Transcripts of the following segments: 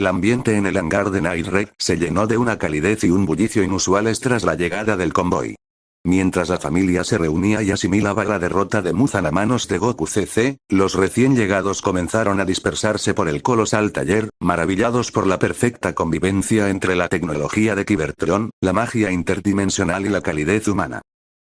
El ambiente en el hangar de Night Ray se llenó de una calidez y un bullicio inusuales tras la llegada del convoy. Mientras la familia se reunía y asimilaba la derrota de Muzan a manos de Goku CC, los recién llegados comenzaron a dispersarse por el colosal taller, maravillados por la perfecta convivencia entre la tecnología de Cybertron, la magia interdimensional y la calidez humana.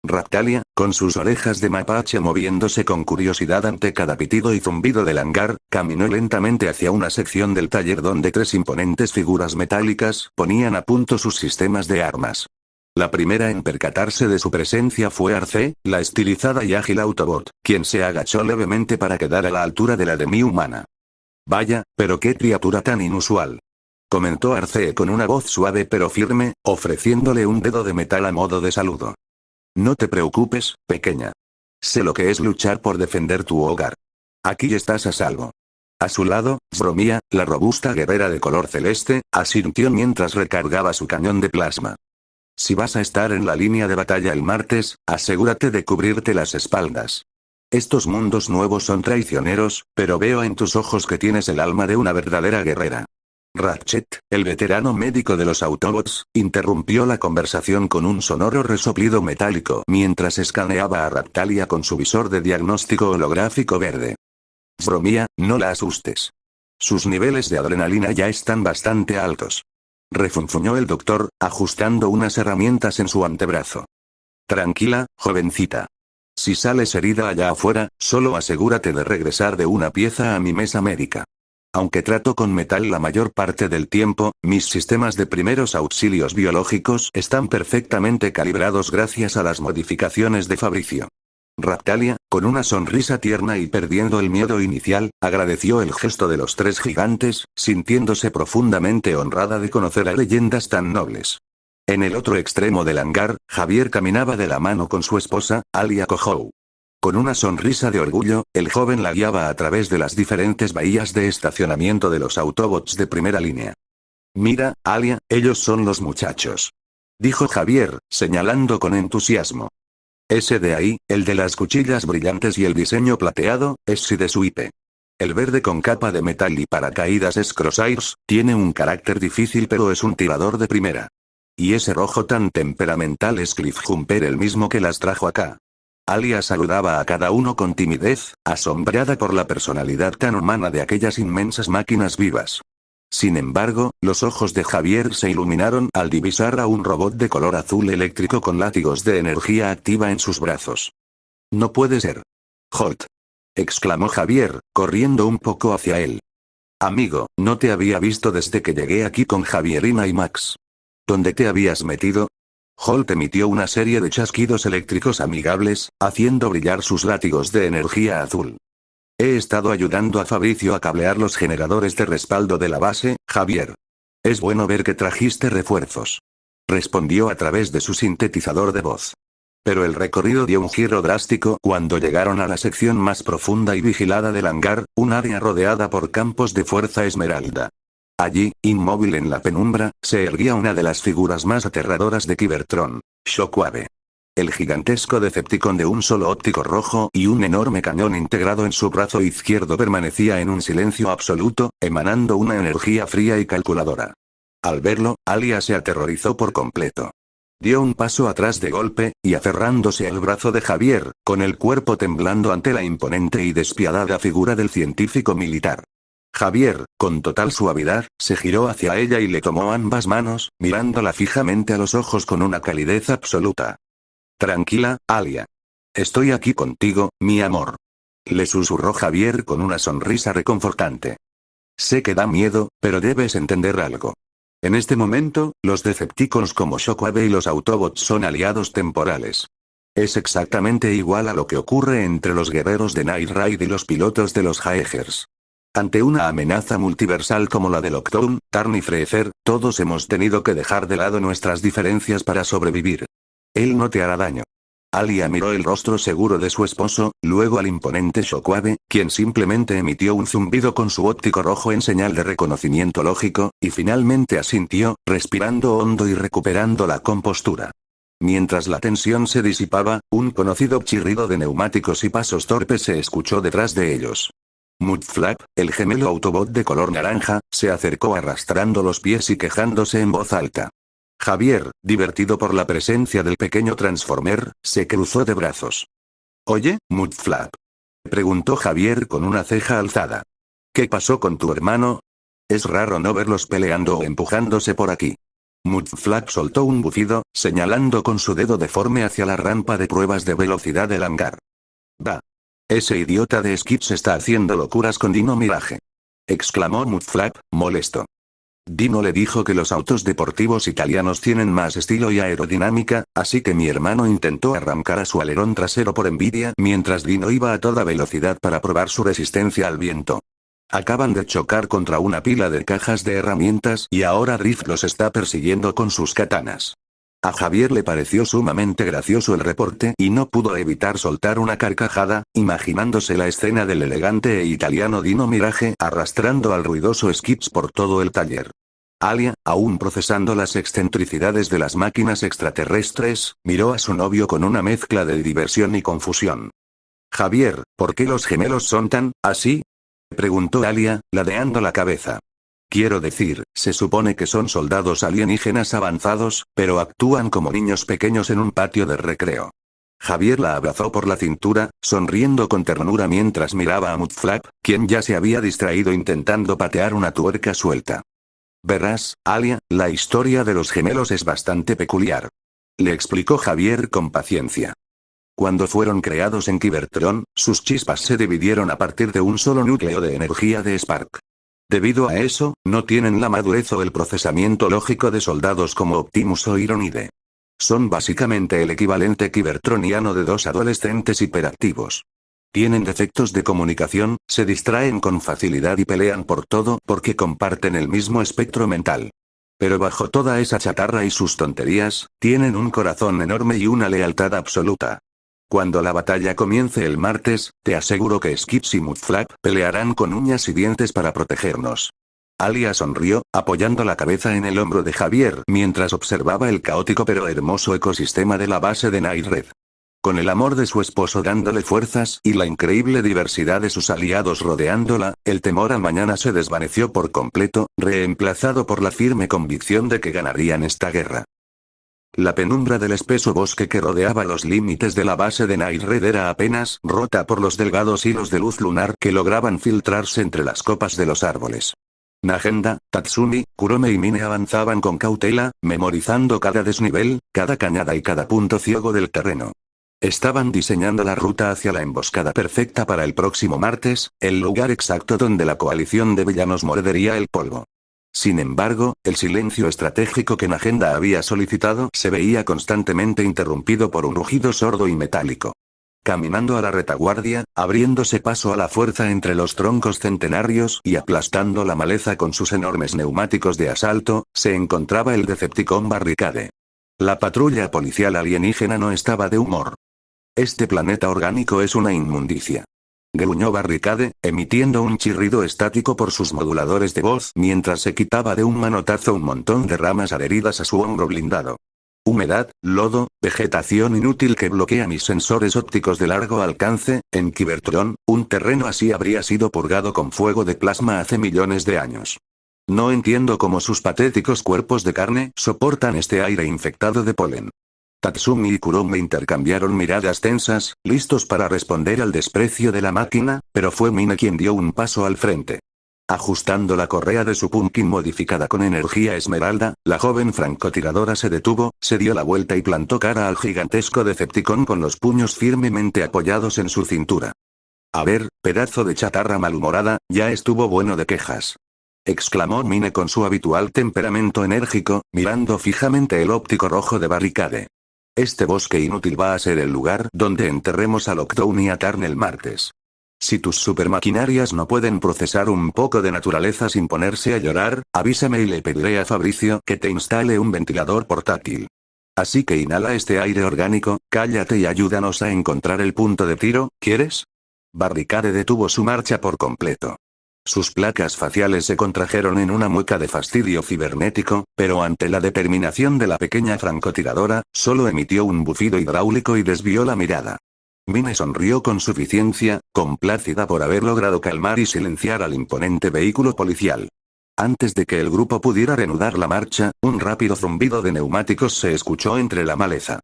Raptalia, con sus orejas de mapache moviéndose con curiosidad ante cada pitido y zumbido del hangar, caminó lentamente hacia una sección del taller donde tres imponentes figuras metálicas ponían a punto sus sistemas de armas. La primera en percatarse de su presencia fue Arcee, la estilizada y ágil Autobot, quien se agachó levemente para quedar a la altura de la demi-humana. «Vaya, pero qué criatura tan inusual», comentó Arcee con una voz suave pero firme, ofreciéndole un dedo de metal a modo de saludo. «No te preocupes, pequeña. Sé lo que es luchar por defender tu hogar. Aquí estás a salvo». A su lado, Zromia, la robusta guerrera de color celeste, asintió mientras recargaba su cañón de plasma. «Si vas a estar en la línea de batalla el martes, asegúrate de cubrirte las espaldas. Estos mundos nuevos son traicioneros, pero veo en tus ojos que tienes el alma de una verdadera guerrera». Ratchet, el veterano médico de los Autobots, interrumpió la conversación con un sonoro resoplido metálico mientras escaneaba a Raptalia con su visor de diagnóstico holográfico verde. «Zromia, no la asustes. Sus niveles de adrenalina ya están bastante altos», refunfuñó el doctor, ajustando unas herramientas en su antebrazo. «Tranquila, jovencita. Si sales herida allá afuera, solo asegúrate de regresar de una pieza a mi mesa médica. Aunque trato con metal la mayor parte del tiempo, mis sistemas de primeros auxilios biológicos están perfectamente calibrados gracias a las modificaciones de Fabricio». Raptalia, con una sonrisa tierna y perdiendo el miedo inicial, agradeció el gesto de los tres gigantes, sintiéndose profundamente honrada de conocer a leyendas tan nobles. En el otro extremo del hangar, Javier caminaba de la mano con su esposa, Alia Kohou. Con una sonrisa de orgullo, el joven la guiaba a través de las diferentes bahías de estacionamiento de los Autobots de primera línea. «Mira, Alia, ellos son los muchachos», dijo Javier, señalando con entusiasmo. «Ese de ahí, el de las cuchillas brillantes y el diseño plateado, es Sideswipe. El verde con capa de metal y paracaídas es Crosshairs, tiene un carácter difícil pero es un tirador de primera. Y ese rojo tan temperamental es Cliffjumper, el mismo que las trajo acá». Alia saludaba a cada uno con timidez, asombrada por la personalidad tan humana de aquellas inmensas máquinas vivas. Sin embargo, los ojos de Javier se iluminaron al divisar a un robot de color azul eléctrico con látigos de energía activa en sus brazos. «No puede ser. Holt», exclamó Javier, corriendo un poco hacia él. «Amigo, no te había visto desde que llegué aquí con Javierina y Max. ¿Dónde te habías metido?» Holt emitió una serie de chasquidos eléctricos amigables, haciendo brillar sus látigos de energía azul. «He estado ayudando a Fabricio a cablear los generadores de respaldo de la base, Javier. Es bueno ver que trajiste refuerzos», respondió a través de su sintetizador de voz. Pero el recorrido dio un giro drástico cuando llegaron a la sección más profunda y vigilada del hangar, un área rodeada por campos de fuerza esmeralda. Allí, inmóvil en la penumbra, se erguía una de las figuras más aterradoras de Cybertron, Shockwave. El gigantesco Decepticon de un solo óptico rojo y un enorme cañón integrado en su brazo izquierdo permanecía en un silencio absoluto, emanando una energía fría y calculadora. Al verlo, Alia se aterrorizó por completo. Dio un paso atrás de golpe, y aferrándose al brazo de Javier, con el cuerpo temblando ante la imponente y despiadada figura del científico militar. Javier, con total suavidad, se giró hacia ella y le tomó ambas manos, mirándola fijamente a los ojos con una calidez absoluta. «Tranquila, Alia. Estoy aquí contigo, mi amor», le susurró Javier con una sonrisa reconfortante. «Sé que da miedo, pero debes entender algo. En este momento, los Decepticons como Shockwave y los Autobots son aliados temporales. Es exactamente igual a lo que ocurre entre los guerreros de Night Ride y los pilotos de los Jaegers. Ante una amenaza multiversal como la de Lockdown, Tarn y Freezer, todos hemos tenido que dejar de lado nuestras diferencias para sobrevivir. Él no te hará daño». Alia miró el rostro seguro de su esposo, luego al imponente Shockwave, quien simplemente emitió un zumbido con su óptico rojo en señal de reconocimiento lógico, y finalmente asintió, respirando hondo y recuperando la compostura. Mientras la tensión se disipaba, un conocido chirrido de neumáticos y pasos torpes se escuchó detrás de ellos. Mudflap, el gemelo Autobot de color naranja, se acercó arrastrando los pies y quejándose en voz alta. Javier, divertido por la presencia del pequeño Transformer, se cruzó de brazos. «Oye, Mudflap», preguntó Javier con una ceja alzada. «¿Qué pasó con tu hermano? Es raro no verlos peleando o empujándose por aquí». Mudflap soltó un bufido, señalando con su dedo deforme hacia la rampa de pruebas de velocidad del hangar. «Va. Ese idiota de Skips está haciendo locuras con Dino Mirage», exclamó Mudflap, molesto. Dino le dijo que los autos deportivos italianos tienen más estilo y aerodinámica, así que mi hermano intentó arrancar a su alerón trasero por envidia mientras Dino iba a toda velocidad para probar su resistencia al viento. Acaban de chocar contra una pila de cajas de herramientas y ahora Drift los está persiguiendo con sus katanas. A Javier le pareció sumamente gracioso el reporte y no pudo evitar soltar una carcajada, imaginándose la escena del elegante e italiano Dino Mirage arrastrando al ruidoso Skips por todo el taller. Alia, aún procesando las excentricidades de las máquinas extraterrestres, miró a su novio con una mezcla de diversión y confusión. «Javier, ¿por qué los gemelos son tan, así?», preguntó Alia, ladeando la cabeza. «Quiero decir, se supone que son soldados alienígenas avanzados, pero actúan como niños pequeños en un patio de recreo». Javier la abrazó por la cintura, sonriendo con ternura mientras miraba a Mudflap, quien ya se había distraído intentando patear una tuerca suelta. «Verás, Alia, la historia de los gemelos es bastante peculiar», le explicó Javier con paciencia. Cuando fueron creados en Cybertron, sus chispas se dividieron a partir de un solo núcleo de energía de Spark. Debido a eso, no tienen la madurez o el procesamiento lógico de soldados como Optimus o Ironide. Son básicamente el equivalente cybertroniano de dos adolescentes hiperactivos. Tienen defectos de comunicación, se distraen con facilidad y pelean por todo porque comparten el mismo espectro mental. Pero bajo toda esa chatarra y sus tonterías, tienen un corazón enorme y una lealtad absoluta. Cuando la batalla comience el martes, te aseguro que Skips y Mudflap pelearán con uñas y dientes para protegernos. Alia sonrió, apoyando la cabeza en el hombro de Javier mientras observaba el caótico pero hermoso ecosistema de la base de Night Red. Con el amor de su esposo dándole fuerzas y la increíble diversidad de sus aliados rodeándola, el temor a mañana se desvaneció por completo, reemplazado por la firme convicción de que ganarían esta guerra. La penumbra del espeso bosque que rodeaba los límites de la base de Night Red era apenas rota por los delgados hilos de luz lunar que lograban filtrarse entre las copas de los árboles. Nagenda, Tatsumi, Kurome y Mine avanzaban con cautela, memorizando cada desnivel, cada cañada y cada punto ciego del terreno. Estaban diseñando la ruta hacia la emboscada perfecta para el próximo martes, el lugar exacto donde la coalición de villanos mordería el polvo. Sin embargo, el silencio estratégico que Nagenda había solicitado se veía constantemente interrumpido por un rugido sordo y metálico. Caminando a la retaguardia, abriéndose paso a la fuerza entre los troncos centenarios y aplastando la maleza con sus enormes neumáticos de asalto, se encontraba el Decepticon Barricade. La patrulla policial alienígena no estaba de humor. «Este planeta orgánico es una inmundicia», gruñó Barricade, emitiendo un chirrido estático por sus moduladores de voz mientras se quitaba de un manotazo un montón de ramas adheridas a su hombro blindado. «Humedad, lodo, vegetación inútil que bloquea mis sensores ópticos de largo alcance, en Cybertron, un terreno así habría sido purgado con fuego de plasma hace millones de años. No entiendo cómo sus patéticos cuerpos de carne soportan este aire infectado de polen». Tatsumi y Kurome intercambiaron miradas tensas, listos para responder al desprecio de la máquina, pero fue Mine quien dio un paso al frente. Ajustando la correa de su pumpkin modificada con energía esmeralda, la joven francotiradora se detuvo, se dio la vuelta y plantó cara al gigantesco Decepticon con los puños firmemente apoyados en su cintura. «A ver, pedazo de chatarra malhumorada, ya estuvo bueno de quejas», exclamó Mine con su habitual temperamento enérgico, mirando fijamente el óptico rojo de Barricade. «Este bosque inútil va a ser el lugar donde enterremos a Lockdown y a Tarn el martes. Si tus supermaquinarias no pueden procesar un poco de naturaleza sin ponerse a llorar, avísame y le pediré a Fabricio que te instale un ventilador portátil. Así que inhala este aire orgánico, cállate y ayúdanos a encontrar el punto de tiro, ¿quieres?» Barricade detuvo su marcha por completo. Sus placas faciales se contrajeron en una mueca de fastidio cibernético, pero ante la determinación de la pequeña francotiradora, solo emitió un bufido hidráulico y desvió la mirada. Mine sonrió con suficiencia, complácida por haber logrado calmar y silenciar al imponente vehículo policial. Antes de que el grupo pudiera reanudar la marcha, un rápido zumbido de neumáticos se escuchó entre la maleza.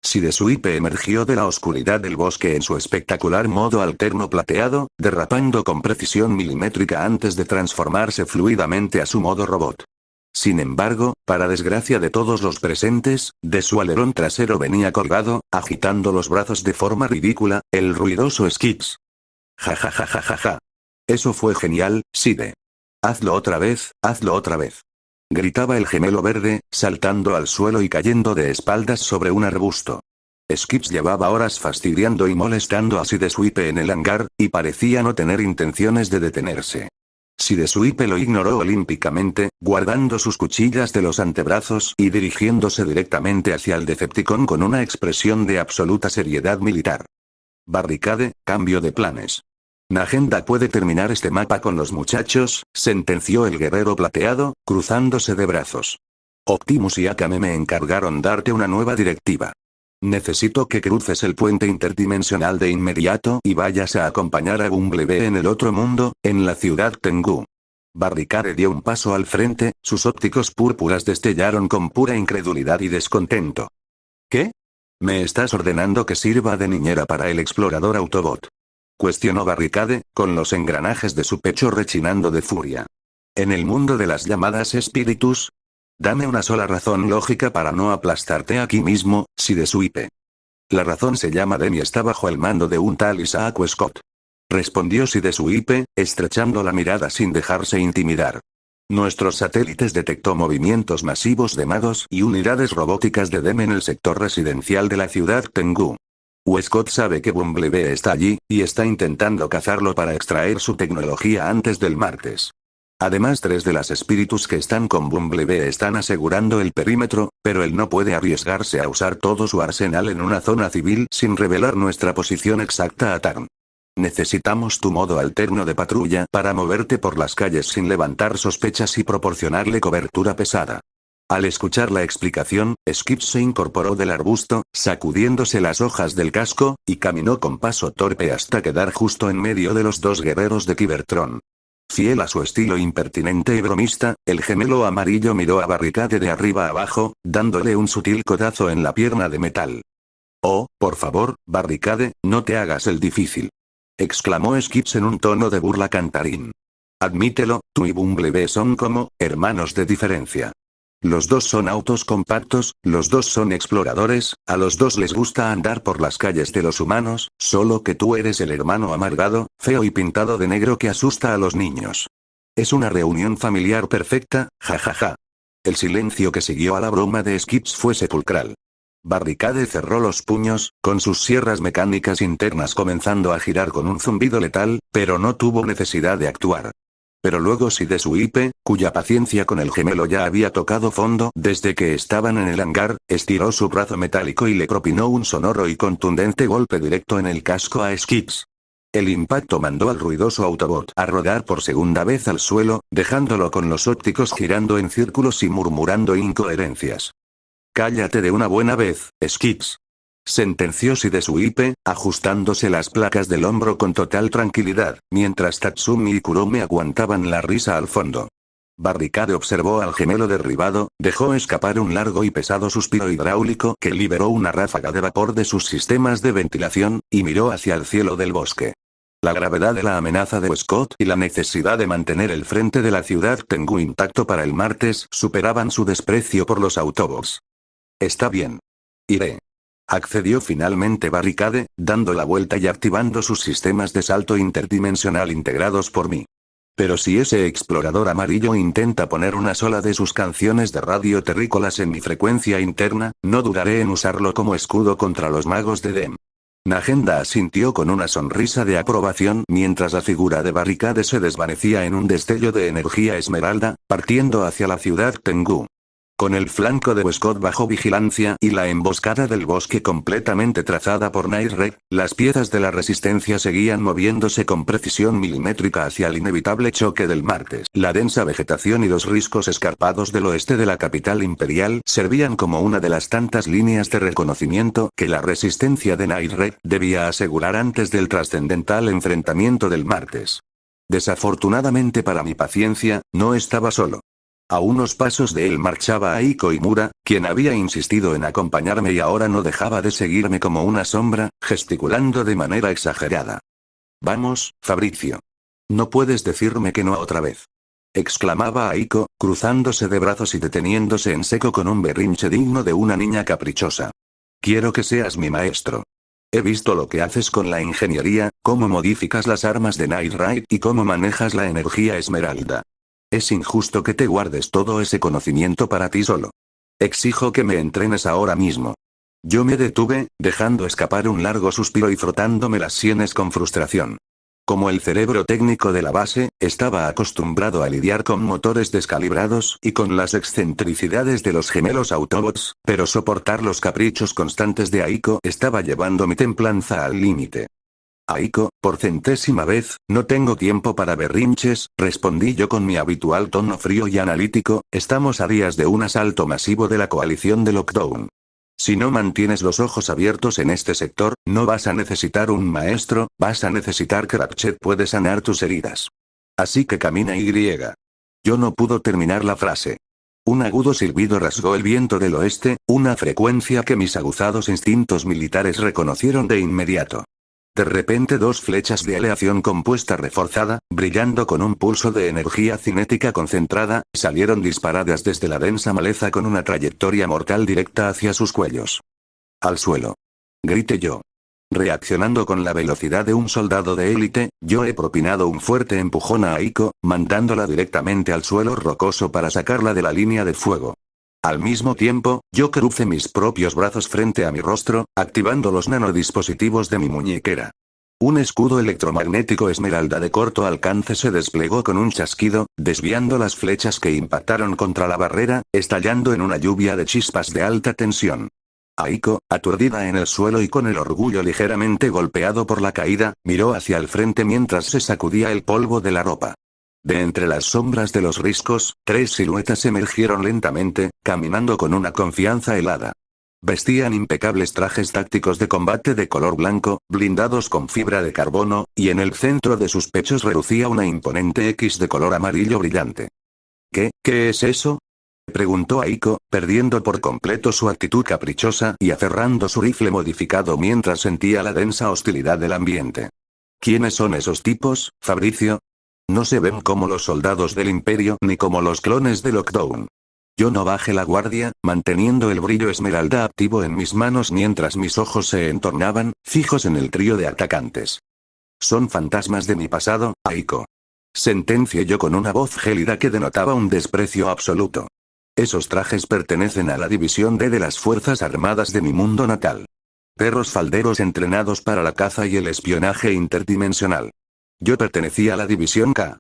Sidesuipe emergió de la oscuridad del bosque en su espectacular modo alterno plateado, derrapando con precisión milimétrica antes de transformarse fluidamente a su modo robot. Sin embargo, para desgracia de todos los presentes, de su alerón trasero venía colgado, agitando los brazos de forma ridícula, el ruidoso Skips. Ja ja ja ja ja ja. Eso fue genial, Side. Hazlo otra vez, hazlo otra vez. Gritaba el gemelo verde, saltando al suelo y cayendo de espaldas sobre un arbusto. Skips llevaba horas fastidiando y molestando a Sidesuipe en el hangar, y parecía no tener intenciones de detenerse. Sidesuipe lo ignoró olímpicamente, guardando sus cuchillas de los antebrazos y dirigiéndose directamente hacia el Decepticon con una expresión de absoluta seriedad militar. Barricade, cambio de planes. Nagenda puede terminar este mapa con los muchachos, sentenció el guerrero plateado, cruzándose de brazos. Optimus y Akame me encargaron darte una nueva directiva. Necesito que cruces el puente interdimensional de inmediato y vayas a acompañar a Bumblebee en el otro mundo, en la ciudad Tengu. Barricade dio un paso al frente, sus ópticos púrpuras destellaron con pura incredulidad y descontento. ¿Qué? ¿Me estás ordenando que sirva de niñera para el explorador Autobot? Cuestionó Barricade, con los engranajes de su pecho rechinando de furia. ¿En el mundo de las llamadas espíritus? Dame una sola razón lógica para no aplastarte aquí mismo, Sidesuipe. La razón se llama Demi está bajo el mando de un tal Isaac Scott. Respondió Sidesuipe, estrechando la mirada sin dejarse intimidar. Nuestros satélites detectó movimientos masivos de magos y unidades robóticas de Dem en el sector residencial de la ciudad Tengu. Westcott sabe que Bumblebee está allí, y está intentando cazarlo para extraer su tecnología antes del martes. Además, 3 de las espíritus que están con Bumblebee están asegurando el perímetro, pero él no puede arriesgarse a usar todo su arsenal en una zona civil sin revelar nuestra posición exacta a Tarn. Necesitamos tu modo alterno de patrulla para moverte por las calles sin levantar sospechas y proporcionarle cobertura pesada. Al escuchar la explicación, Skips se incorporó del arbusto, sacudiéndose las hojas del casco, y caminó con paso torpe hasta quedar justo en medio de los 2 guerreros de Cybertron. Fiel a su estilo impertinente y bromista, el gemelo amarillo miró a Barricade de arriba abajo, dándole un sutil codazo en la pierna de metal. «Oh, por favor, Barricade, no te hagas el difícil», exclamó Skips en un tono de burla cantarín. «Admítelo, tú y Bumblebee son como hermanos de diferencia. Los 2 son autos compactos, los 2 son exploradores, a los 2 les gusta andar por las calles de los humanos, solo que tú eres el hermano amargado, feo y pintado de negro que asusta a los niños. Es una reunión familiar perfecta, jajaja». El silencio que siguió a la broma de Skips fue sepulcral. Barricade cerró los puños, con sus sierras mecánicas internas comenzando a girar con un zumbido letal, pero no tuvo necesidad de actuar. Pero luego Sidesuipe, cuya paciencia con el gemelo ya había tocado fondo desde que estaban en el hangar, estiró su brazo metálico y le propinó un sonoro y contundente golpe directo en el casco a Skips. El impacto mandó al ruidoso Autobot a rodar por segunda vez al suelo, dejándolo con los ópticos girando en círculos y murmurando incoherencias. «Cállate de una buena vez, Skips», sentenció Sidesuipe, ajustándose las placas del hombro con total tranquilidad, mientras Tatsumi y Kurome aguantaban la risa al fondo. Barricade observó al gemelo derribado, dejó escapar un largo y pesado suspiro hidráulico que liberó una ráfaga de vapor de sus sistemas de ventilación, y miró hacia el cielo del bosque. La gravedad de la amenaza de Scott y la necesidad de mantener el frente de la ciudad Tengu intacto para el martes superaban su desprecio por los Autobots. «Está bien. Iré», accedió finalmente Barricade, dando la vuelta y activando sus sistemas de salto interdimensional integrados por mí. Pero si ese explorador amarillo intenta poner una sola de sus canciones de radio terrícolas en mi frecuencia interna, no dudaré en usarlo como escudo contra los magos de Dem. Nagenda asintió con una sonrisa de aprobación mientras la figura de Barricade se desvanecía en un destello de energía esmeralda, partiendo hacia la ciudad Tengu. Con el flanco de Westcott bajo vigilancia y la emboscada del bosque completamente trazada por Nightrek, las piezas de la resistencia seguían moviéndose con precisión milimétrica hacia el inevitable choque del martes. La densa vegetación y los riscos escarpados del oeste de la capital imperial servían como una de las tantas líneas de reconocimiento que la resistencia de Nightrek debía asegurar antes del trascendental enfrentamiento del martes. Desafortunadamente para mi paciencia, no estaba solo. A unos pasos de él marchaba Aiko Imura, quien había insistido en acompañarme y ahora no dejaba de seguirme como una sombra, gesticulando de manera exagerada. «Vamos, Fabrizio. No puedes decirme que no otra vez», exclamaba Aiko, cruzándose de brazos y deteniéndose en seco con un berrinche digno de una niña caprichosa. «Quiero que seas mi maestro. He visto lo que haces con la ingeniería, cómo modificas las armas de Nightride y cómo manejas la energía esmeralda. Es injusto que te guardes todo ese conocimiento para ti solo. Exijo que me entrenes ahora mismo». Yo me detuve, dejando escapar un largo suspiro y frotándome las sienes con frustración. Como el cerebro técnico de la base, estaba acostumbrado a lidiar con motores descalibrados y con las excentricidades de los gemelos Autobots, pero soportar los caprichos constantes de Aiko estaba llevando mi templanza al límite. «Aiko, por centésima vez, no tengo tiempo para berrinches», respondí yo con mi habitual tono frío y analítico. «Estamos a días de un asalto masivo de la coalición de Lockdown. Si no mantienes los ojos abiertos en este sector, no vas a necesitar un maestro, vas a necesitar que Ratchet puede sanar tus heridas. Así que camina y griega». Yo no pudo terminar la frase. Un agudo silbido rasgó el viento del oeste, una frecuencia que mis aguzados instintos militares reconocieron de inmediato. De repente dos flechas de aleación compuesta reforzada, brillando con un pulso de energía cinética concentrada, salieron disparadas desde la densa maleza con una trayectoria mortal directa hacia sus cuellos. «Al suelo», grité yo. Reaccionando con la velocidad de un soldado de élite, yo he propinado un fuerte empujón a Aiko, mandándola directamente al suelo rocoso para sacarla de la línea de fuego. Al mismo tiempo, yo crucé mis propios brazos frente a mi rostro, activando los nanodispositivos de mi muñequera. Un escudo electromagnético esmeralda de corto alcance se desplegó con un chasquido, desviando las flechas que impactaron contra la barrera, estallando en una lluvia de chispas de alta tensión. Aiko, aturdida en el suelo y con el orgullo ligeramente golpeado por la caída, miró hacia el frente mientras se sacudía el polvo de la ropa. De entre las sombras de los riscos, tres siluetas emergieron lentamente, caminando con una confianza helada. Vestían impecables trajes tácticos de combate de color blanco, blindados con fibra de carbono, y en el centro de sus pechos relucía una imponente X de color amarillo brillante. ¿Qué es eso?, preguntó Aiko, perdiendo por completo su actitud caprichosa y aferrando su rifle modificado mientras sentía la densa hostilidad del ambiente. ¿Quiénes son esos tipos, Fabrizio? No se ven como los soldados del Imperio ni como los clones de Lockdown. Yo no bajé la guardia, manteniendo el brillo esmeralda activo en mis manos mientras mis ojos se entornaban, fijos en el trío de atacantes. «Son fantasmas de mi pasado, Aiko», sentencié yo con una voz gélida que denotaba un desprecio absoluto. «Esos trajes pertenecen a la División D de las Fuerzas Armadas de mi mundo natal. Perros falderos entrenados para la caza y el espionaje interdimensional. Yo pertenecía a la División K.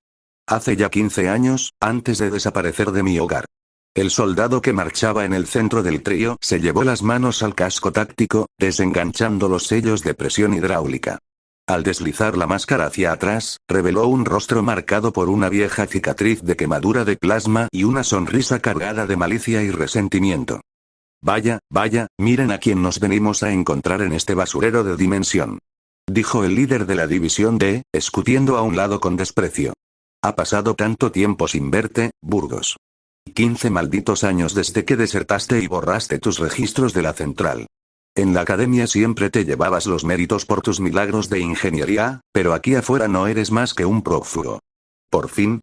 Hace ya 15 años, antes de desaparecer de mi hogar». El soldado que marchaba en el centro del trío se llevó las manos al casco táctico, desenganchando los sellos de presión hidráulica. Al deslizar la máscara hacia atrás, reveló un rostro marcado por una vieja cicatriz de quemadura de plasma y una sonrisa cargada de malicia y resentimiento. «Vaya, miren a quién nos venimos a encontrar en este basurero de dimensión», dijo el líder de la División D, escupiendo a un lado con desprecio. «Ha pasado tanto tiempo sin verte, Burgos. 15 malditos años desde que desertaste y borraste tus registros de la central. En la academia siempre te llevabas los méritos por tus milagros de ingeniería, pero aquí afuera no eres más que un prófugo. Por fin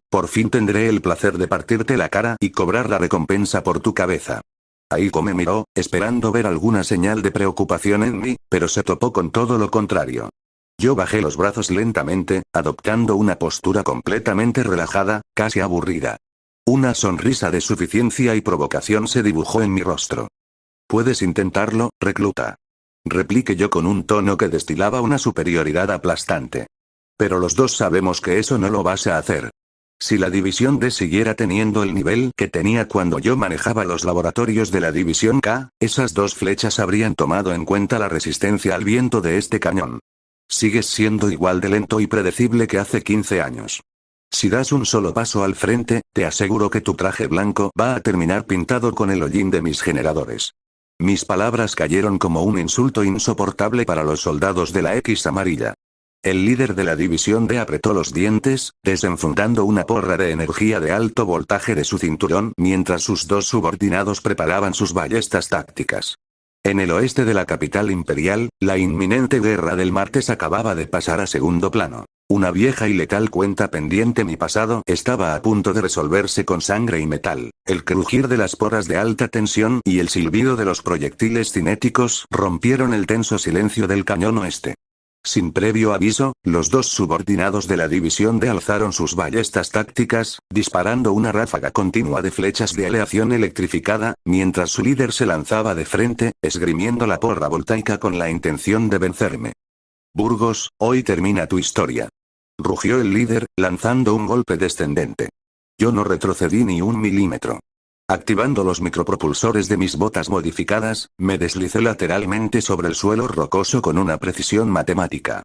tendré el placer de partirte la cara y cobrar la recompensa por tu cabeza». Aiko me miró, esperando ver alguna señal de preocupación en mí, pero se topó con todo lo contrario. Yo bajé los brazos lentamente, adoptando una postura completamente relajada, casi aburrida. Una sonrisa de suficiencia y provocación se dibujó en mi rostro. «Puedes intentarlo, recluta», repliqué yo con un tono que destilaba una superioridad aplastante. «Pero los dos sabemos que eso no lo vas a hacer. Si la División D siguiera teniendo el nivel que tenía cuando yo manejaba los laboratorios de la División K, esas dos flechas habrían tomado en cuenta la resistencia al viento de este cañón. Sigues siendo igual de lento y predecible que hace 15 años. Si das un solo paso al frente, te aseguro que tu traje blanco va a terminar pintado con el hollín de mis generadores. Mis palabras cayeron como un insulto insoportable para los soldados de la X amarilla. El líder de la División D apretó los dientes, desenfundando una porra de energía de alto voltaje de su cinturón mientras sus dos subordinados preparaban sus ballestas tácticas. En el oeste de la capital imperial, la inminente guerra del martes acababa de pasar a segundo plano. Una vieja y letal cuenta pendiente mi pasado estaba a punto de resolverse con sangre y metal. El crujir de las porras de alta tensión y el silbido de los proyectiles cinéticos rompieron el tenso silencio del cañón oeste. Sin previo aviso, los dos subordinados de la División D alzaron sus ballestas tácticas, disparando una ráfaga continua de flechas de aleación electrificada, mientras su líder se lanzaba de frente, esgrimiendo la porra voltaica con la intención de vencerme. Burgos, hoy termina tu historia. Rugió el líder, lanzando un golpe descendente. Yo no retrocedí ni un milímetro. Activando los micropropulsores de mis botas modificadas, me deslicé lateralmente sobre el suelo rocoso con una precisión matemática.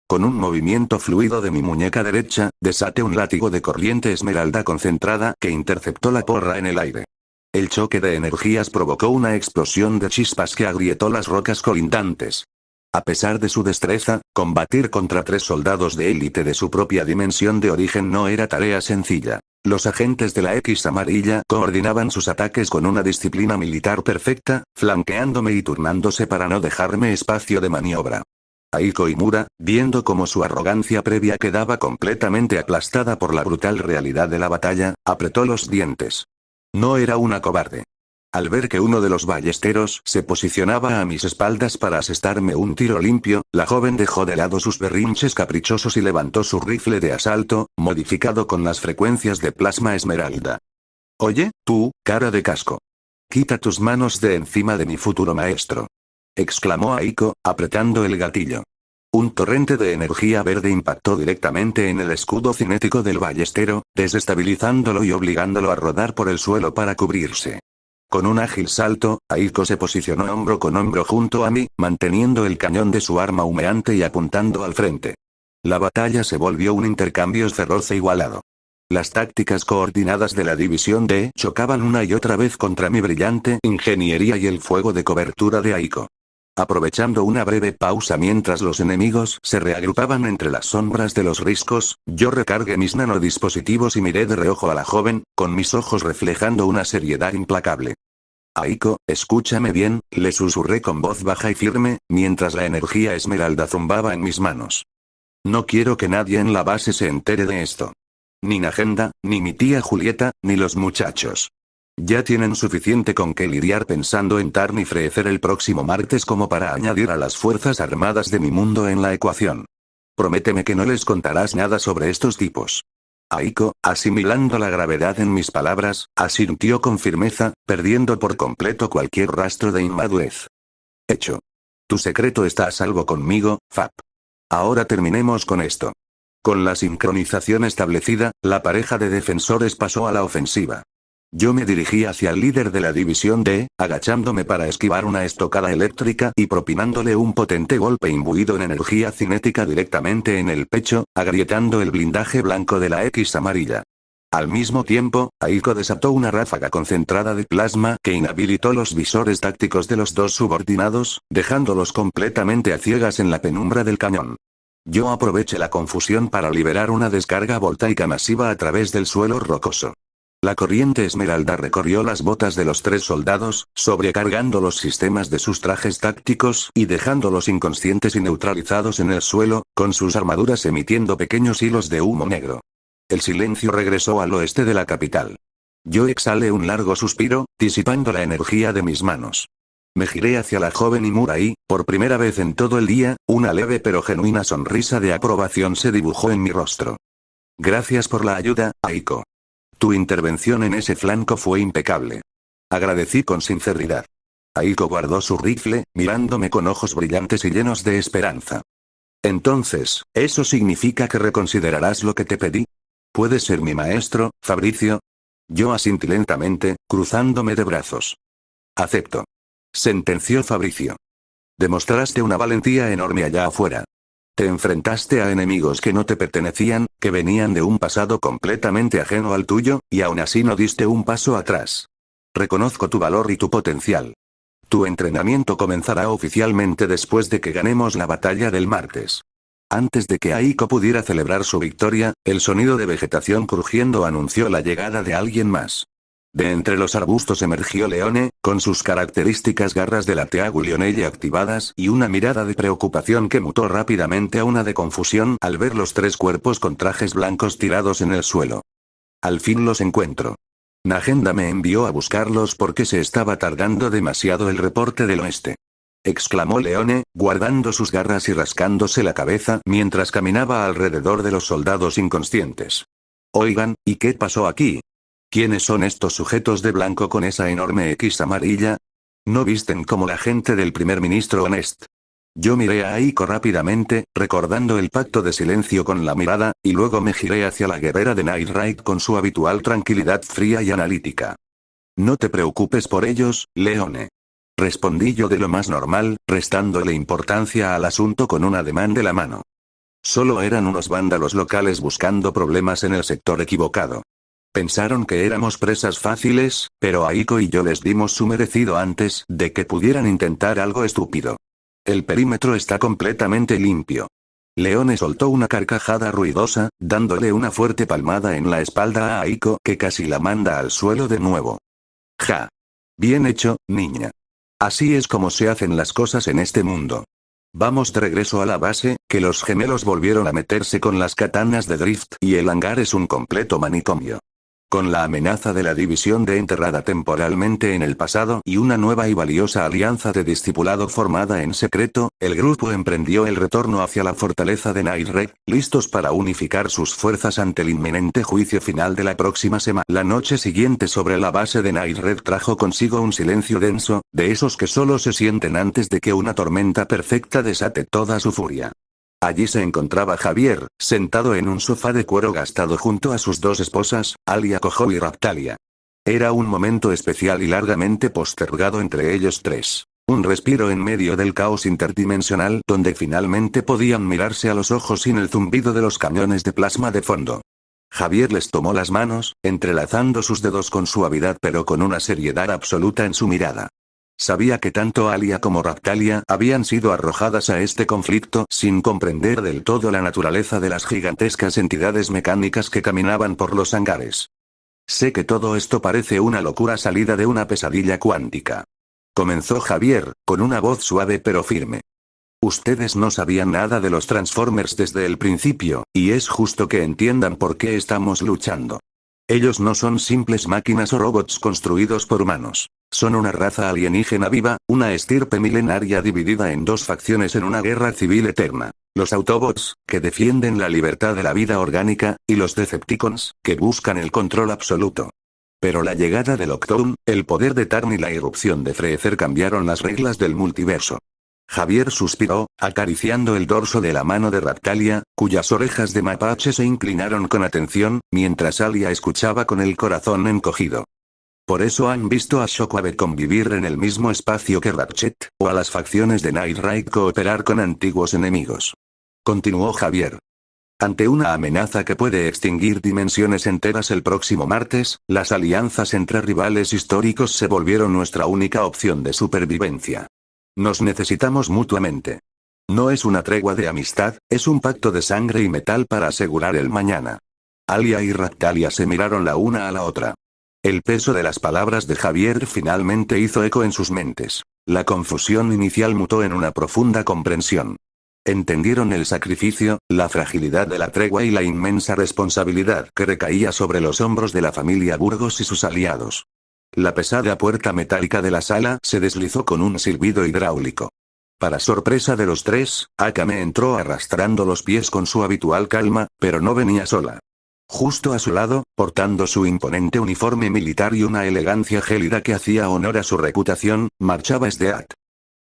Con un movimiento fluido de mi muñeca derecha, desaté un látigo de corriente esmeralda concentrada que interceptó la porra en el aire. El choque de energías provocó una explosión de chispas que agrietó las rocas colindantes. A pesar de su destreza, combatir contra 3 soldados de élite de su propia dimensión de origen no era tarea sencilla. Los agentes de la X amarilla coordinaban sus ataques con una disciplina militar perfecta, flanqueándome y turnándose para no dejarme espacio de maniobra. Aiko Imura, viendo cómo su arrogancia previa quedaba completamente aplastada por la brutal realidad de la batalla, apretó los dientes. No era una cobarde. Al ver que uno de los ballesteros se posicionaba a mis espaldas para asestarme un tiro limpio, la joven dejó de lado sus berrinches caprichosos y levantó su rifle de asalto, modificado con las frecuencias de plasma esmeralda. «Oye, tú, cara de casco. Quita tus manos de encima de mi futuro maestro», exclamó Aiko, apretando el gatillo. Un torrente de energía verde impactó directamente en el escudo cinético del ballestero, desestabilizándolo y obligándolo a rodar por el suelo para cubrirse. Con un ágil salto, Aiko se posicionó hombro con hombro junto a mí, manteniendo el cañón de su arma humeante y apuntando al frente. La batalla se volvió un intercambio feroz e igualado. Las tácticas coordinadas de la División D chocaban una y otra vez contra mi brillante ingeniería y el fuego de cobertura de Aiko. Aprovechando una breve pausa mientras los enemigos se reagrupaban entre las sombras de los riscos, yo recargué mis nanodispositivos y miré de reojo a la joven, con mis ojos reflejando una seriedad implacable. «Aiko, escúchame bien», le susurré con voz baja y firme, mientras la energía esmeralda zumbaba en mis manos. «No quiero que nadie en la base se entere de esto. Ni Agenda, ni mi tía Julieta, ni los muchachos. Ya tienen suficiente con qué lidiar pensando en Tarnifrecer el próximo martes como para añadir a las fuerzas armadas de mi mundo en la ecuación. Prométeme que no les contarás nada sobre estos tipos». Aiko, asimilando la gravedad en mis palabras, asintió con firmeza, perdiendo por completo cualquier rastro de inmadurez. «Hecho. Tu secreto está a salvo conmigo, Fap. Ahora terminemos con esto». Con la sincronización establecida, la pareja de defensores pasó a la ofensiva. Yo me dirigí hacia el líder de la División D, agachándome para esquivar una estocada eléctrica y propinándole un potente golpe imbuido en energía cinética directamente en el pecho, agrietando el blindaje blanco de la X amarilla. Al mismo tiempo, Aiko desató una ráfaga concentrada de plasma que inhabilitó los visores tácticos de los dos subordinados, dejándolos completamente a ciegas en la penumbra del cañón. Yo aproveché la confusión para liberar una descarga voltaica masiva a través del suelo rocoso. La corriente esmeralda recorrió las botas de los 3 soldados, sobrecargando los sistemas de sus trajes tácticos y dejándolos inconscientes y neutralizados en el suelo, con sus armaduras emitiendo pequeños hilos de humo negro. El silencio regresó al oeste de la capital. Yo exhalé un largo suspiro, disipando la energía de mis manos. Me giré hacia la joven Imura y, por primera vez en todo el día, una leve pero genuina sonrisa de aprobación se dibujó en mi rostro. «Gracias por la ayuda, Aiko. Tu intervención en ese flanco fue impecable». Agradecí con sinceridad. Aiko guardó su rifle, mirándome con ojos brillantes y llenos de esperanza. «Entonces, ¿eso significa que reconsiderarás lo que te pedí? ¿Puede ser mi maestro, Fabricio? Yo asintí lentamente, cruzándome de brazos. Acepto. Sentenció Fabricio. Demostraste una valentía enorme allá afuera. Te enfrentaste a enemigos que no te pertenecían, que venían de un pasado completamente ajeno al tuyo, y aún así no diste un paso atrás. Reconozco tu valor y tu potencial. Tu entrenamiento comenzará oficialmente después de que ganemos la batalla del martes. Antes de que Aiko pudiera celebrar su victoria, el sonido de vegetación crujiendo anunció la llegada de alguien más. De entre los arbustos emergió Leone, con sus características garras de lateagu leonelle activadas y una mirada de preocupación que mutó rápidamente a una de confusión al ver los 3 cuerpos con trajes blancos tirados en el suelo. Al fin los encuentro. Nagenda me envió a buscarlos porque se estaba tardando demasiado el reporte del oeste. Exclamó Leone, guardando sus garras y rascándose la cabeza mientras caminaba alrededor de los soldados inconscientes. Oigan, ¿y qué pasó aquí? ¿Quiénes son estos sujetos de blanco con esa enorme X amarilla? ¿No visten como la gente del primer ministro Honest? Yo miré a Aiko rápidamente, recordando el pacto de silencio con la mirada, y luego me giré hacia la guerrera de Nightright con su habitual tranquilidad fría y analítica. No te preocupes por ellos, Leone. Respondí yo de lo más normal, restándole importancia al asunto con un ademán de la mano. Solo eran unos vándalos locales buscando problemas en el sector equivocado. Pensaron que éramos presas fáciles, pero Aiko y yo les dimos su merecido antes de que pudieran intentar algo estúpido. El perímetro está completamente limpio. Leone soltó una carcajada ruidosa, dándole una fuerte palmada en la espalda a Aiko que casi la manda al suelo de nuevo. Ja. Bien hecho, niña. Así es como se hacen las cosas en este mundo. Vamos de regreso a la base, que los gemelos volvieron a meterse con las katanas de Drift y el hangar es un completo manicomio. Con la amenaza de la división de enterrada temporalmente en el pasado y una nueva y valiosa alianza de discipulado formada en secreto, el grupo emprendió el retorno hacia la fortaleza de Nightright, listos para unificar sus fuerzas ante el inminente juicio final de la próxima semana. La noche siguiente sobre la base de Nightright trajo consigo un silencio denso, de esos que solo se sienten antes de que una tormenta perfecta desate toda su furia. Allí se encontraba Javier, sentado en un sofá de cuero gastado junto a sus 2 esposas, Alia Cojo y Raptalia. Era un momento especial y largamente postergado entre ellos 3. Un respiro en medio del caos interdimensional donde finalmente podían mirarse a los ojos sin el zumbido de los cañones de plasma de fondo. Javier les tomó las manos, entrelazando sus dedos con suavidad pero con una seriedad absoluta en su mirada. Sabía que tanto Alia como Raptalia habían sido arrojadas a este conflicto sin comprender del todo la naturaleza de las gigantescas entidades mecánicas que caminaban por los hangares. Sé que todo esto parece una locura salida de una pesadilla cuántica. Comenzó Javier, con una voz suave pero firme. Ustedes no sabían nada de los Transformers desde el principio, y es justo que entiendan por qué estamos luchando. Ellos no son simples máquinas o robots construidos por humanos. Son una raza alienígena viva, una estirpe milenaria dividida en 2 facciones en una guerra civil eterna. Los Autobots, que defienden la libertad de la vida orgánica, y los Decepticons, que buscan el control absoluto. Pero la llegada de Lockdown, el poder de Tarn y la irrupción de Freezer cambiaron las reglas del multiverso. Javier suspiró, acariciando el dorso de la mano de Raptalia, cuyas orejas de mapache se inclinaron con atención, mientras Alia escuchaba con el corazón encogido. Por eso han visto a Shockwave convivir en el mismo espacio que Ratchet, o a las facciones de Nightright cooperar con antiguos enemigos. Continuó Javier. Ante una amenaza que puede extinguir dimensiones enteras el próximo martes, las alianzas entre rivales históricos se volvieron nuestra única opción de supervivencia. Nos necesitamos mutuamente. No es una tregua de amistad, es un pacto de sangre y metal para asegurar el mañana. Alia y Raptalia se miraron la una a la otra. El peso de las palabras de Javier finalmente hizo eco en sus mentes. La confusión inicial mutó en una profunda comprensión. Entendieron el sacrificio, la fragilidad de la tregua y la inmensa responsabilidad que recaía sobre los hombros de la familia Burgos y sus aliados. La pesada puerta metálica de la sala se deslizó con un silbido hidráulico. Para sorpresa de los 3, Akame entró arrastrando los pies con su habitual calma, pero no venía sola. Justo a su lado, portando su imponente uniforme militar y una elegancia gélida que hacía honor a su reputación, marchaba Sdeat.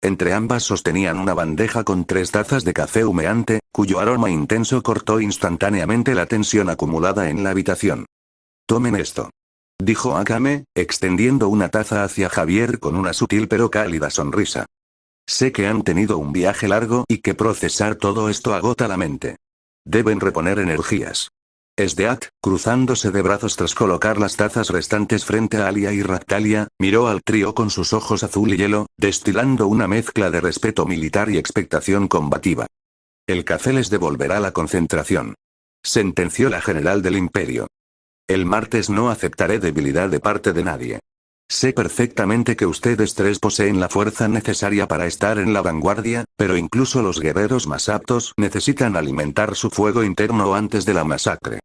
Entre ambas sostenían una bandeja con 3 tazas de café humeante, cuyo aroma intenso cortó instantáneamente la tensión acumulada en la habitación. «Tomen esto», dijo Akame, extendiendo una taza hacia Javier con una sutil pero cálida sonrisa. «Sé que han tenido un viaje largo y que procesar todo esto agota la mente. Deben reponer energías». Esdeat, cruzándose de brazos tras colocar las tazas restantes frente a Alia y Ractalia, miró al trío con sus ojos azul y hielo, destilando una mezcla de respeto militar y expectación combativa. «El café les devolverá la concentración», sentenció la general del imperio. «El martes no aceptaré debilidad de parte de nadie. Sé perfectamente que ustedes 3 poseen la fuerza necesaria para estar en la vanguardia, pero incluso los guerreros más aptos necesitan alimentar su fuego interno antes de la masacre.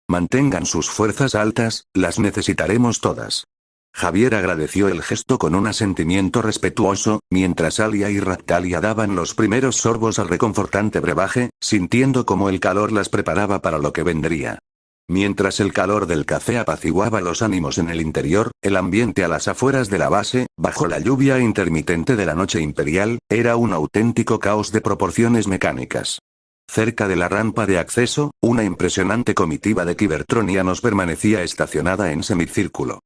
Mantengan sus fuerzas altas, las necesitaremos todas». Javier agradeció el gesto con un asentimiento respetuoso, mientras Alia y Ractalia daban los primeros sorbos al reconfortante brebaje, sintiendo cómo el calor las preparaba para lo que vendría. Mientras el calor del café apaciguaba los ánimos en el interior, el ambiente a las afueras de la base, bajo la lluvia intermitente de la noche imperial, era un auténtico caos de proporciones mecánicas. Cerca de la rampa de acceso, una impresionante comitiva de Cybertronianos permanecía estacionada en semicírculo.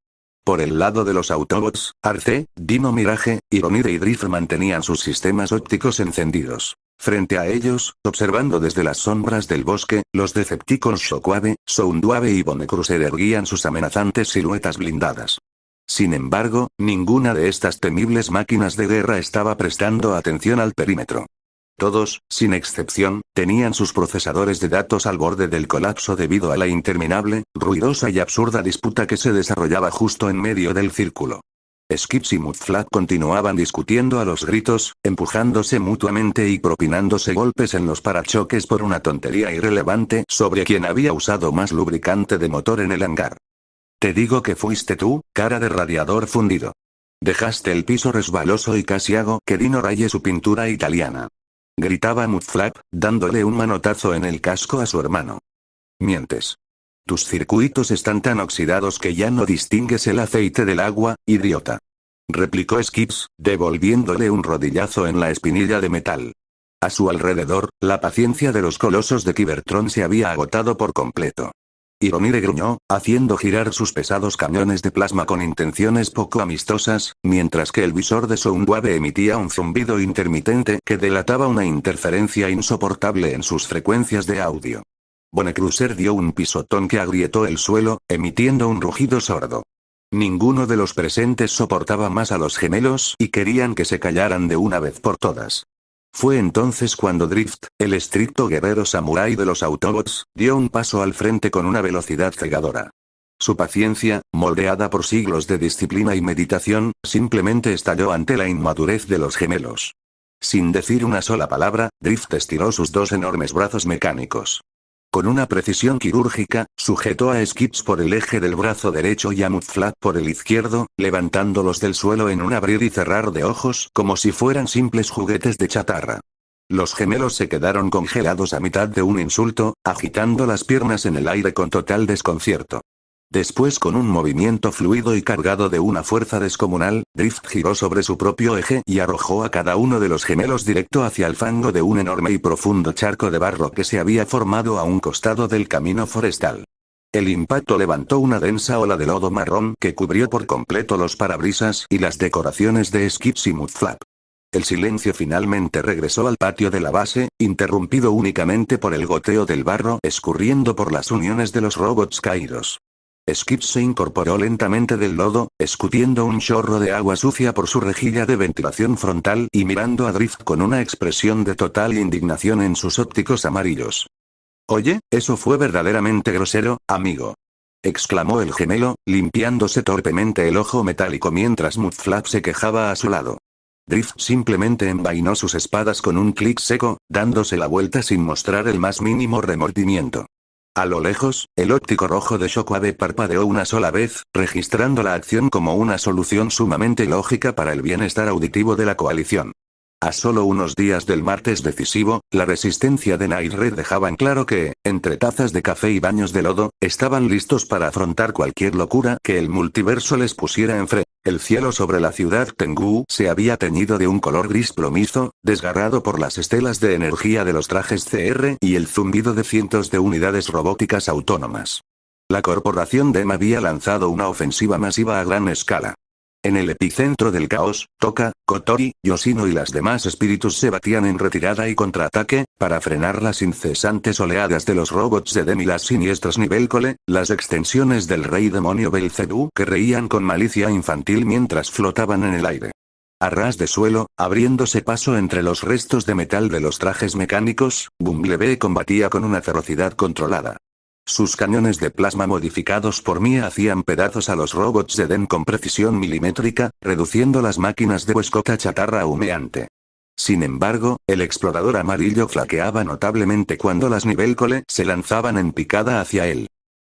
Por el lado de los Autobots, Arcee, Dino Mirage, Ironide y Drift mantenían sus sistemas ópticos encendidos. Frente a ellos, observando desde las sombras del bosque, los Decepticons Shockwave, Soundwave y Bonecruiser erguían sus amenazantes siluetas blindadas. Sin embargo, ninguna de estas temibles máquinas de guerra estaba prestando atención al perímetro. Todos, sin excepción, tenían sus procesadores de datos al borde del colapso debido a la interminable, ruidosa y absurda disputa que se desarrollaba justo en medio del círculo. Skips y Mudflap continuaban discutiendo a los gritos, empujándose mutuamente y propinándose golpes en los parachoques por una tontería irrelevante sobre quién había usado más lubricante de motor en el hangar. «Te digo que fuiste tú, cara de radiador fundido. Dejaste el piso resbaloso y casi hago que Dino raye su pintura italiana», gritaba Mudflap, dándole un manotazo en el casco a su hermano. «Mientes. Tus circuitos están tan oxidados que ya no distingues el aceite del agua, idiota», replicó Skips, devolviéndole un rodillazo en la espinilla de metal. A su alrededor, la paciencia de los colosos de Cybertron se había agotado por completo. Ironide gruñó, haciendo girar sus pesados cañones de plasma con intenciones poco amistosas, mientras que el visor de Soundwave emitía un zumbido intermitente que delataba una interferencia insoportable en sus frecuencias de audio. Bonecruiser dio un pisotón que agrietó el suelo, emitiendo un rugido sordo. Ninguno de los presentes soportaba más a los gemelos y querían que se callaran de una vez por todas. Fue entonces cuando Drift, el estricto guerrero samurái de los Autobots, dio un paso al frente con una velocidad cegadora. Su paciencia, moldeada por siglos de disciplina y meditación, simplemente estalló ante la inmadurez de los gemelos. Sin decir una sola palabra, Drift estiró sus 2 enormes brazos mecánicos. Con una precisión quirúrgica, sujetó a Skips por el eje del brazo derecho y a Mudflap por el izquierdo, levantándolos del suelo en un abrir y cerrar de ojos como si fueran simples juguetes de chatarra. Los gemelos se quedaron congelados a mitad de un insulto, agitando las piernas en el aire con total desconcierto. Después, con un movimiento fluido y cargado de una fuerza descomunal, Drift giró sobre su propio eje y arrojó a cada uno de los gemelos directo hacia el fango de un enorme y profundo charco de barro que se había formado a un costado del camino forestal. El impacto levantó una densa ola de lodo marrón que cubrió por completo los parabrisas y las decoraciones de Skips y Mudflap. El silencio finalmente regresó al patio de la base, interrumpido únicamente por el goteo del barro escurriendo por las uniones de los robots caídos. Skips se incorporó lentamente del lodo, escupiendo un chorro de agua sucia por su rejilla de ventilación frontal y mirando a Drift con una expresión de total indignación en sus ópticos amarillos. «Oye, eso fue verdaderamente grosero, amigo», exclamó el gemelo, limpiándose torpemente el ojo metálico mientras Mudflap se quejaba a su lado. Drift simplemente envainó sus espadas con un clic seco, dándose la vuelta sin mostrar el más mínimo remordimiento. A lo lejos, el óptico rojo de Shockwave parpadeó una sola vez, registrando la acción como una solución sumamente lógica para el bienestar auditivo de la coalición. A solo unos días del martes decisivo, la resistencia de Night Red dejaban claro que, entre tazas de café y baños de lodo, estaban listos para afrontar cualquier locura que el multiverso les pusiera enfrente. El cielo sobre la ciudad Tengu se había teñido de un color gris plomizo, desgarrado por las estelas de energía de los trajes CR y el zumbido de cientos de unidades robóticas autónomas. La corporación DEM había lanzado una ofensiva masiva a gran escala. En el epicentro del caos, Toka, Kotori, Yoshino y las demás espíritus se batían en retirada y contraataque, para frenar las incesantes oleadas de los robots de DEM y las siniestras Nivelcole, las extensiones del rey demonio Belzebú que reían con malicia infantil mientras flotaban en el aire. A ras de suelo, abriéndose paso entre los restos de metal de los trajes mecánicos, Bumblebee combatía con una ferocidad controlada. Sus cañones de plasma modificados por Mia hacían pedazos a los robots de DEM con precisión milimétrica, reduciendo las máquinas de Wesker a chatarra humeante. Sin embargo, el explorador amarillo flaqueaba notablemente cuando las Nivelcole se lanzaban en picada hacia él.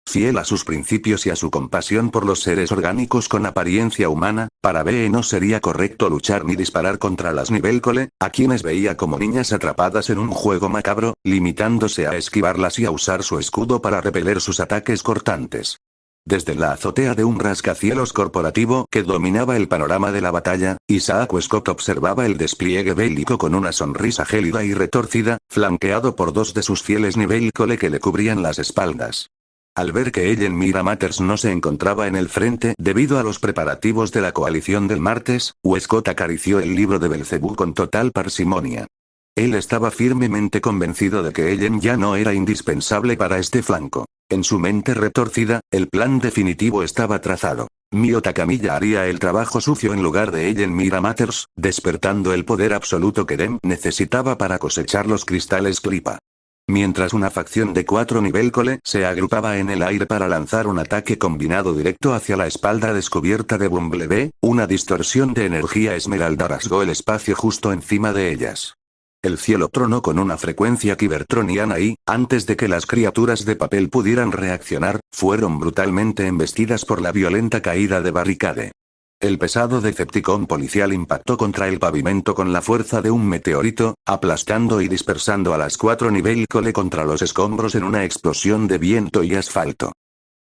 Fiel a sus principios y a su compasión por los seres orgánicos con apariencia humana, para BE no sería correcto luchar ni disparar contra las Nivelcole, a quienes veía como niñas atrapadas en un juego macabro, limitándose a esquivarlas y a usar su escudo para repeler sus ataques cortantes. Desde la azotea de un rascacielos corporativo que dominaba el panorama de la batalla, Isaac Westcott observaba el despliegue bélico con una sonrisa gélida y retorcida, flanqueado por dos de sus fieles Nivelcole que le cubrían las espaldas. Al ver que Ellen Mira Matters no se encontraba en el frente debido a los preparativos de la coalición del martes, Westcott acarició el libro de Belzebú con total parsimonia. Él estaba firmemente convencido de que Ellen ya no era indispensable para este flanco. En su mente retorcida, el plan definitivo estaba trazado. Mio Takamiya haría el trabajo sucio en lugar de Ellen Mira Matters, despertando el poder absoluto que DEM necesitaba para cosechar los cristales Clipa. Mientras una facción de 4 Nivelcole se agrupaba en el aire para lanzar un ataque combinado directo hacia la espalda descubierta de Bumblebee, una distorsión de energía esmeralda rasgó el espacio justo encima de ellas. El cielo tronó con una frecuencia kibertroniana y, antes de que las criaturas de papel pudieran reaccionar, fueron brutalmente embestidas por la violenta caída de Barricade. El pesado Decepticon policial impactó contra el pavimento con la fuerza de un meteorito, aplastando y dispersando a las 4 Nivelcole contra los escombros en una explosión de viento y asfalto.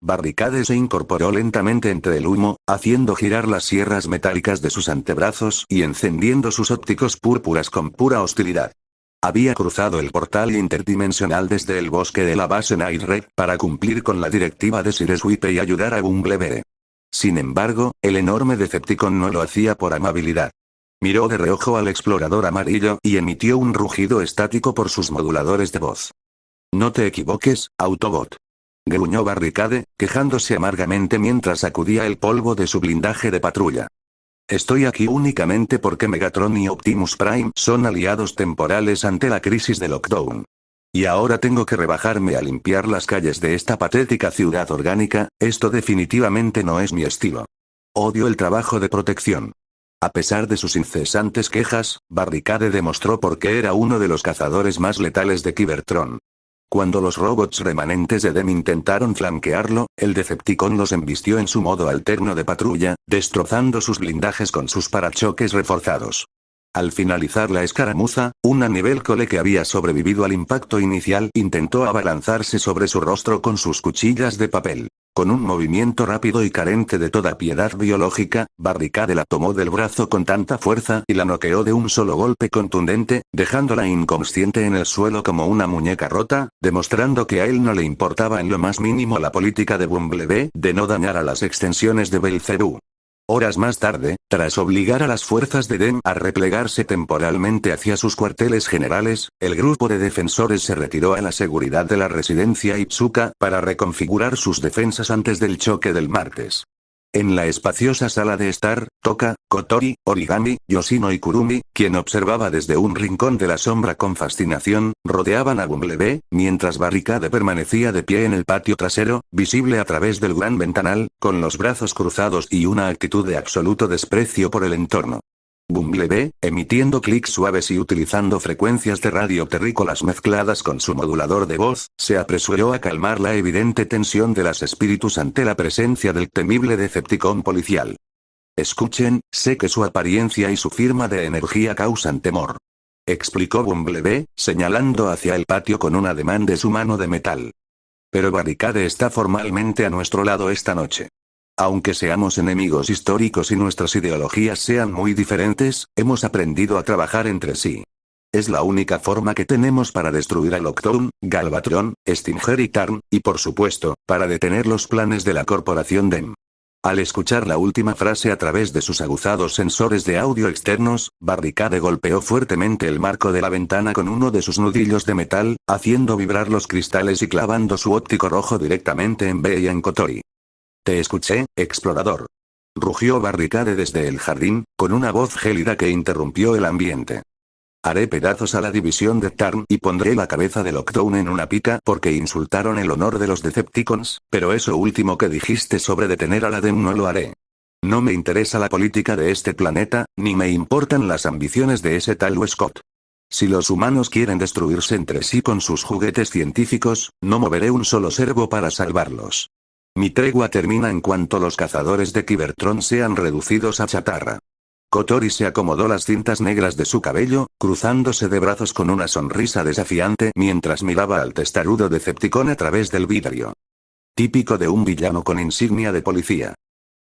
Barricade se incorporó lentamente entre el humo, haciendo girar las sierras metálicas de sus antebrazos y encendiendo sus ópticos púrpuras con pura hostilidad. Había cruzado el portal interdimensional desde el bosque de la base Night Red para cumplir con la directiva de Sireswipe y ayudar a Bumblebee. Sin embargo, el enorme Decepticon no lo hacía por amabilidad. Miró de reojo al explorador amarillo y emitió un rugido estático por sus moduladores de voz. «No te equivoques, Autobot», gruñó Barricade, quejándose amargamente mientras sacudía el polvo de su blindaje de patrulla. «Estoy aquí únicamente porque Megatron y Optimus Prime son aliados temporales ante la crisis de Lockdown. Y ahora tengo que rebajarme a limpiar las calles de esta patética ciudad orgánica, esto definitivamente no es mi estilo. Odio el trabajo de protección». A pesar de sus incesantes quejas, Barricade demostró por qué era uno de los cazadores más letales de Cybertron. Cuando los robots remanentes de DEM intentaron flanquearlo, el Decepticon los embistió en su modo alterno de patrulla, destrozando sus blindajes con sus parachoques reforzados. Al finalizar la escaramuza, una Nivelcole que había sobrevivido al impacto inicial intentó abalanzarse sobre su rostro con sus cuchillas de papel. Con un movimiento rápido y carente de toda piedad biológica, Barricade la tomó del brazo con tanta fuerza y la noqueó de un solo golpe contundente, dejándola inconsciente en el suelo como una muñeca rota, demostrando que a él no le importaba en lo más mínimo la política de Bumblebee de no dañar a las extensiones de Belzebú. Horas más tarde, tras obligar a las fuerzas de DEM a replegarse temporalmente hacia sus cuarteles generales, el grupo de defensores se retiró a la seguridad de la residencia Itsuka para reconfigurar sus defensas antes del choque del martes. En la espaciosa sala de estar, Toka, Kotori, Origami, Yoshino y Kurumi, quien observaba desde un rincón de la sombra con fascinación, rodeaban a Bumblebee, mientras Barricade permanecía de pie en el patio trasero, visible a través del gran ventanal, con los brazos cruzados y una actitud de absoluto desprecio por el entorno. Bumblebee, emitiendo clics suaves y utilizando frecuencias de radio terrícolas mezcladas con su modulador de voz, se apresuró a calmar la evidente tensión de los espíritus ante la presencia del temible Decepticon policial. Escuchen, sé que su apariencia y su firma de energía causan temor. Explicó Bumblebee, señalando hacia el patio con un ademán de su mano de metal. Pero Barricade está formalmente a nuestro lado esta noche. Aunque seamos enemigos históricos y nuestras ideologías sean muy diferentes, hemos aprendido a trabajar entre sí. Es la única forma que tenemos para destruir a Lockdown, Galvatron, Stinger y Tarn, y por supuesto, para detener los planes de la corporación DEM. Al escuchar la última frase a través de sus aguzados sensores de audio externos, Barricade golpeó fuertemente el marco de la ventana con uno de sus nudillos de metal, haciendo vibrar los cristales y clavando su óptico rojo directamente en Bey y en Kotori. «Te escuché, explorador», rugió Barricade desde el jardín, con una voz gélida que interrumpió el ambiente. «Haré pedazos a la división de Tarn y pondré la cabeza de Lockdown en una pica porque insultaron el honor de los Decepticons, pero eso último que dijiste sobre detener a la DEM no lo haré. No me interesa la política de este planeta, ni me importan las ambiciones de ese tal Scott. Si los humanos quieren destruirse entre sí con sus juguetes científicos, no moveré un solo servo para salvarlos. Mi tregua termina en cuanto los cazadores de Cybertron sean reducidos a chatarra». Kotori se acomodó las cintas negras de su cabello, cruzándose de brazos con una sonrisa desafiante mientras miraba al testarudo Decepticon a través del vidrio. Típico de un villano con insignia de policía.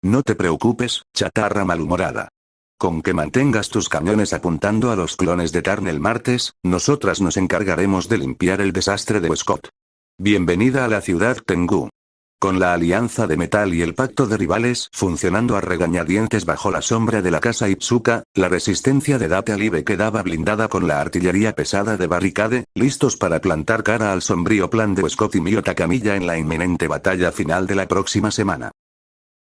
No te preocupes, chatarra malhumorada. Con que mantengas tus cañones apuntando a los clones de Tarn el martes, nosotras nos encargaremos de limpiar el desastre de Scott. Bienvenida a la ciudad Tengu. Con la alianza de metal y el pacto de rivales funcionando a regañadientes bajo la sombra de la casa Itsuka, la resistencia de Data Live quedaba blindada con la artillería pesada de Barricade, listos para plantar cara al sombrío plan de Scott y Mio Takamiya en la inminente batalla final de la próxima semana.